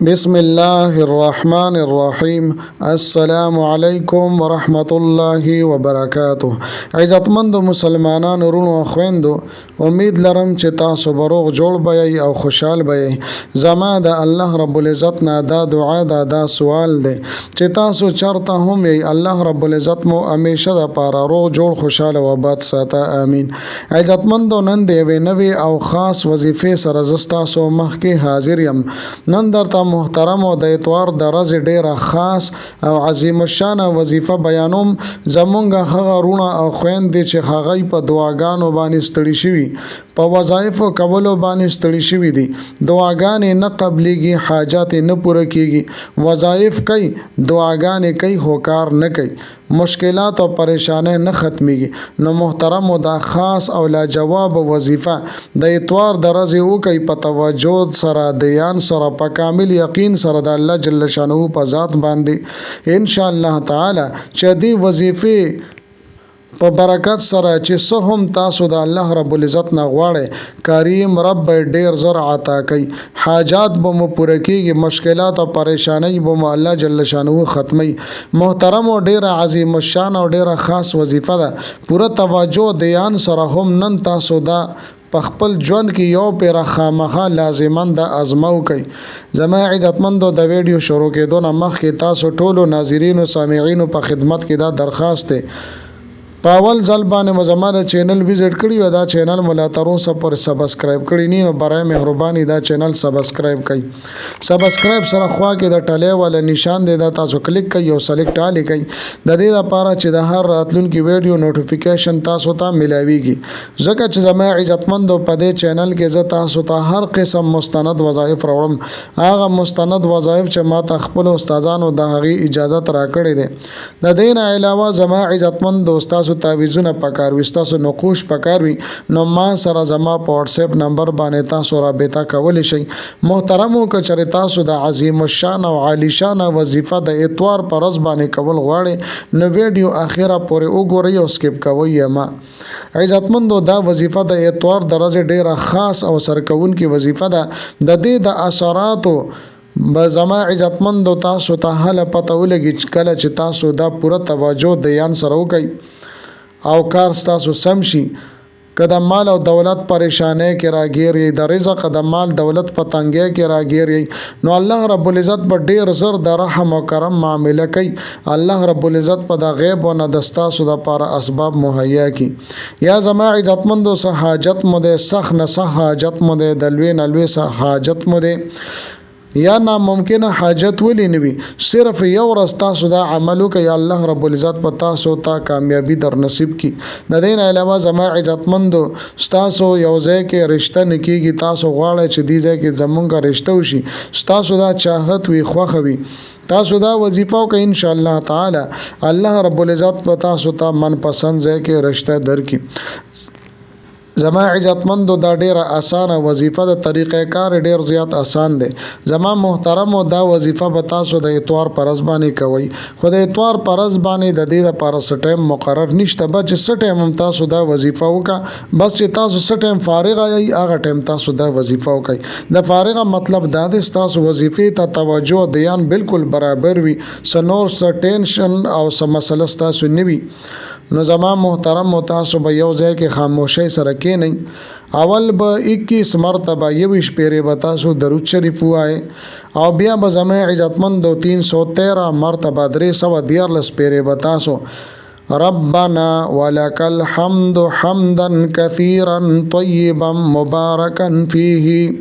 بسم الله الرحمن الرحیم. السلام علیکم ورحمت الله وبرکاته. عزتمند مسلمانانو ورونو خويندو، امید لرم چې تاسو بروغ جوړ بئ او خوشحال بئ. زما د الله رب العزت نه دا دعا دا سوال دی چې تاسو چرته هم یې الله رب العزت مو همیشه د پاره روغ جوړ خوشاله و آباد ساته. امین. عزتمندو، نن دی نوې او خاص وظیفې سره زستا سو مخ کې حاضر یم. نن درته محترم او د اتوار د ورځې ډیره خاص او عظیم الشان وظیفه بیانوم. زمونږ هغه رونه او خويندې چې هغه په دعاګانو باندې ستړي شوي، په وظایف کولو باندې ستړي شوي دي. دعاګانې نه قبليږي، حاجات نه پوره کیږي. وظایف کوي، دعاګانې کوي، خو کار نه کوي. مشکلات او پریشانې نه ختميږي. نو محترم او دا خاص او لاجواب وظیفه د اتوار د ورځې وکي په توجه سره، دیان سره، په کامل یقین سره د الله جل شانه په ذات باندې ان شاء الله تعالی چې دی وظیفه په برکت سره چې څه هم تاسو د الله رب العزت نه غواړئ، کریم رب ډیر زر عطا کوي. حاجات به مو پوره کیږي، مشکلات او پریشانی به مو الله جل شانه ختمي. محترم او ډیر عظیم الشان او ډیر خاص وظیفه ده. پوره توجه دیان سره هم نن تاسو دا په خپل ژوند کې یو پیر خامخا لازمان د ازمو کوي. زما عزتمندو، د ویډیو شروع کېدو نه مخکې تاسو ټولو ناظرین او سامعین په خدمت کې دا درخواست ده، پاول ځل باندې مزمانه چینل وزټ کړی و، دا چینل ملا تر اوسه پر سبسکرایب کړی نه، نو برای مهرباني دا چینل سبسکرایب کړئ. سبسکرایب سره خوا کې د ټلې ول نشان دی، دا تاسو کلیک کړئ او سلیکټ آل کړئ د دې لپاره چې د هر راتلونکي ویډیو نوټیفیکیشن تاسو ته ملاويږي. ځکه چې زما عزتمندو په دې چینل کې زه تاسو ته هر قسم مستند وظایف راوړم. هغه مستند وظایف چې ما ته خپل استادانو د هغه اجازه راکړې ده. د دې نه علاوه زما عزتمندو تاسو تعویذونه پکاروي، تاسو نقوش پکاروي، نو ما سره زما په واتس اپ نمبر باندې تاسو رابطه کولی شئ. محترمو، کچره تاسو د عظیم الشان او عالی شان وظیفه د اتوار پر ورځ باندې کول غواړئ، نو ویډیو اخیره پورې وګورئ او سکیپ کوئ ما. عزتمندو، دا وظیفه د اتوار د ورځې ډیره خاص او سرکونکې وظیفه ده. د دې د اثراتو زما عزتمندو تاسو ته هله پته ولګي کله چې تاسو دا پوره توجه دیان سره وکئ او کار تاسو سم شي. که د مال او دولت پریشانه کې راګیری، د رزق د مال دولت پتنګي کې راګیری، نو الله رب العزت په ډیر زر د رحم او کرم معاملې کوي. الله رب العزت په د غیب او نه دستا سو د لپاره اسباب مهیا کی. یا زما عزتمندو، سه حاجت مو ده، سخ نه سه حاجت مو ده، دلوي نلوي سه حاجت مو ده، یا ناممکنه حاجت ولې نوي، صرف یو ورځ تاسو دا عملو کوي، الله رب العزت په تاسو ته کامیابی در نصیب کی. د دې نه علاوه زما عزتمندو تاسو یو ځای کې رشتہ نکېږي، تاسو غواړئ چې دې ځای کې زمونږه رشتہ وشي، تاسو دا چاهت وي، خوخه وي، تاسو دا وظیفه وکئ، ان شاء الله تعالی الله رب العزت په تاسو ته من پسند ځای کې رشتہ درکړي. زما عزتمندو، دا ډیره اسانه وظیفه د طریقې کار ډیر زیات آسان دی. زما محترمو، دا وظیفه به تاسو د اتوار پر ورځ باندې کوي، خو د اتوار پر ورځ باندې د دې لپاره څه ټایم مقرر نشته. بس چې څه ټایم هم تاسو دا وظیفه وکړه، بس چې تاسو څه ټایم فارغ یې هغه ټایم تاسو دا وظیفه وکړئ. د فارغه مطلب دا دی تاسو وظیفې ته توجه دیان بالکل برابر وي، سنور څه ټینشن او څه مسله تاسو نه وي. نو زما محترم تاسو به یو ځای کې خاموشي سره کېنئ. اول به 21 مرتبه 21 پیره به تاسو درود شریف وایي، او بیا به زما عزتمندو 313 مرتبه 314 پیره به تاسو ربنا ولك الحمد حمدا كثيرا طيبا مباركا فيه،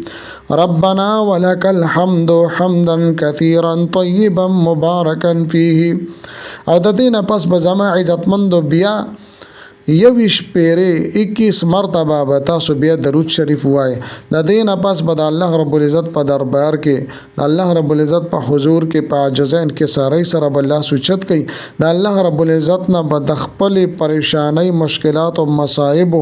ربنا ولك الحمد حمدا كثيرا طيبا مباركا فيه. او د دې نه پس به زما عزتمندو بیا 21 پیره 21 مرتبه به تاسو بیا درود شریف وایي. د دې نه پس به د الله رب العزت په دربار کې، د الله رب العزت په حضور کې په عاجزین کې ساري سره به الله سوچت کوي. د الله رب العزت نه به د خپل پریشانی، مشکلات او مصائب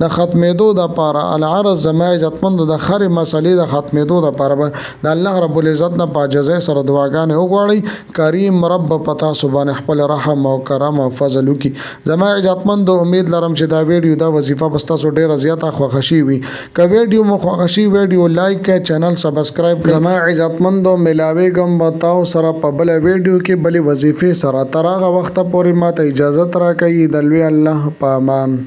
د ختمېدو د لپاره العرض زما عزتمندو د خر مسلې د ختمېدو د لپاره به د الله رب العزت نه په عاجزۍ سره دعاګانې وغواړي. کریم رب پتا سبحانه خپل رحم او کرم او فضل وکي. زما عزتمندو امید لرم چې دا ویډیو دا وظیفه بس تاسو ډیره زیاته خوښ شي وي که ویډیو مو خوښ شي ویډیو لایک کړئ چینل سبسکرایب زما عزتمندو ملاوي ګم بتاو سره په بل ویډیو کې بلې وظیفه سره تر هغه وخت پورې ماته اجازه راکړئ د لوی الله په امان.